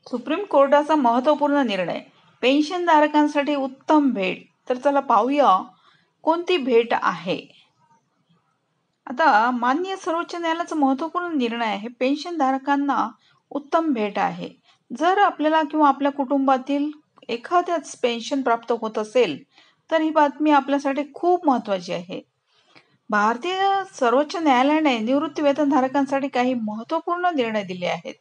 Supreme कोर्टाचा महत्त्वपूर्ण निर्णय, पेन्शनधारकांसाठी उत्तम भेट. तर चला पाहूया कोणती भेट आहे. आता माननीय सर्वोच्च न्यायालयाचा महत्त्वपूर्ण निर्णय आहे, पेन्शनधारकांना उत्तम भेट आहे. जर आपल्याला किंवा आपल्या कुटुंबातील एखाद्याच पेन्शन प्राप्त होत असेल तर ही बातमी आपल्यासाठी खूप महत्त्वाची आहे. भारतीय सर्वोच्च न्यायालयाने निवृत्तीवेतनधारकांसाठी काही महत्त्वपूर्ण निर्णय दिले आहेत,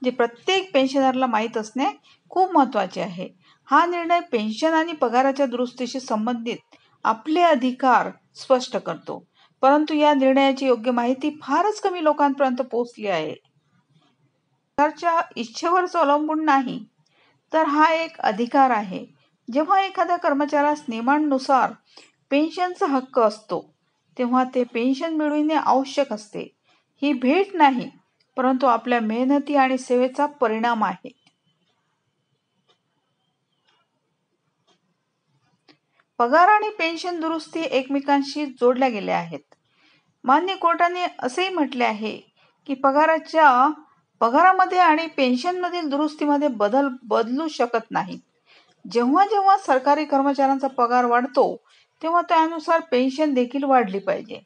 जे प्रत्येक पेन्शनरला माहीत असणे खूप महत्त्वाचे आहे. हा निर्णय पेन्शन आणि पगाराच्या दुरुस्तीशी संबंधित आपले अधिकार स्पष्ट करतो, परंतु या निर्णयाची योग्य माहिती फारच कमी लोकांपर्यंत पोहोचली आहे. सरकारच्या इच्छेवरच अवलंबून नाही, तर हा एक अधिकार आहे. जेव्हा एखाद्या कर्मचाऱ्यास नियमांनुसार पेन्शनचा हक्क असतो, तेव्हा ते पेन्शन मिळविणे आवश्यक असते. ही भेट नाही, परंतु आपल्या मेहनती आणि सेवेचा परिणाम आहे. पगार आणि पेन्शन दुरुस्ती एकमेकांशी जोडल्या गेल्या आहेत. मान्य कोर्टाने असेही म्हटले आहे की पगारामध्ये आणि पेन्शनमधील दुरुस्तीमध्ये बदल बदलू शकत नाही. जेव्हा जेव्हा सरकारी कर्मचाऱ्यांचा पगार वाढतो, तेव्हा त्यानुसार पेन्शन देखील वाढली पाहिजे.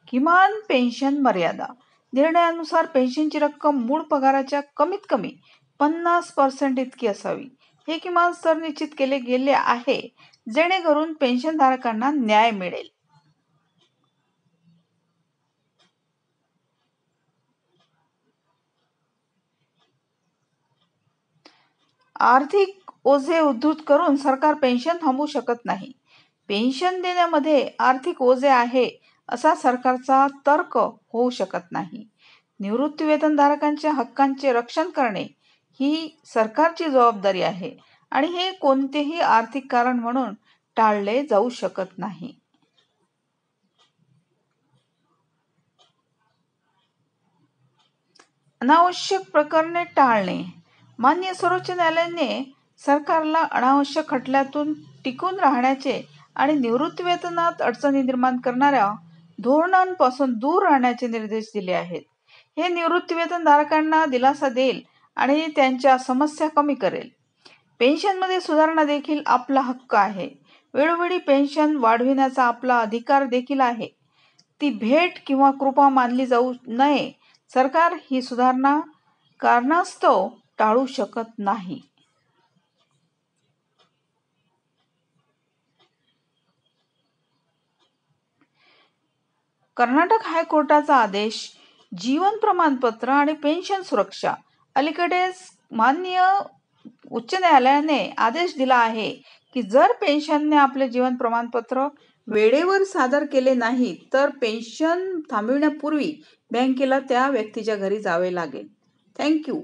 किमान पेन्शन मर्यादा निर्णयानुसार पेन्शनची रक्कम मूळ पगाराच्या कमीत कमी 50% इतकी असावी. हे किमान स्तर निश्चित केले गेले आहे, जेणेकरून पेन्शनधारकांना न्याय मिळेल. आर्थिक ओझे उद्धृत करून सरकार पेन्शन थांबवू शकत नाही. पेन्शन देण्यामध्ये आर्थिक ओझे आहे असा सरकारचा तर्क होऊ शकत नाही. निवृत्तीवेतनधारकांच्या हक्कांचे रक्षण करणे ही सरकारची जबाबदारी आहे आणि हे कोणतेही आर्थिक कारण म्हणून टाळले जाऊ शकत नाही. अनावश्यक प्रकरणे टाळणे. माननीय सर्वोच्च न्यायालयाने सरकारला अनावश्यक खटल्यातून टिकून राहण्याचे आणि निवृत्तीवेतनात अडचणी निर्माण करणाऱ्या धोरणांपासून दूर राहण्याचे निर्देश दिले आहेत. हे निवृत्तीवेतनधारकांना दिलासा देईल आणि त्यांच्या समस्या कमी करेल. पेन्शनमध्ये सुधारणा देखील आपला हक्क आहे. वेळोवेळी पेन्शन वाढविण्याचा आपला अधिकार देखील आहे. ती भेट किंवा कृपा मानली जाऊ नये. सरकार ही सुधारणा कारणास्तव टाळू शकत नाही. कर्नाटक हायकोर्टाचा आदेश, जीवन प्रमाणपत्र आणि पेन्शन सुरक्षा. अलीकडेच माननीय उच्च न्यायालयाने आदेश दिला आहे की जर पेन्शनने आपले जीवन प्रमाणपत्र वेळेवर सादर केले नाही तर पेन्शन थांबविण्यापूर्वी बँकेला त्या व्यक्तीच्या घरी जावे लागेल. थँक्यू.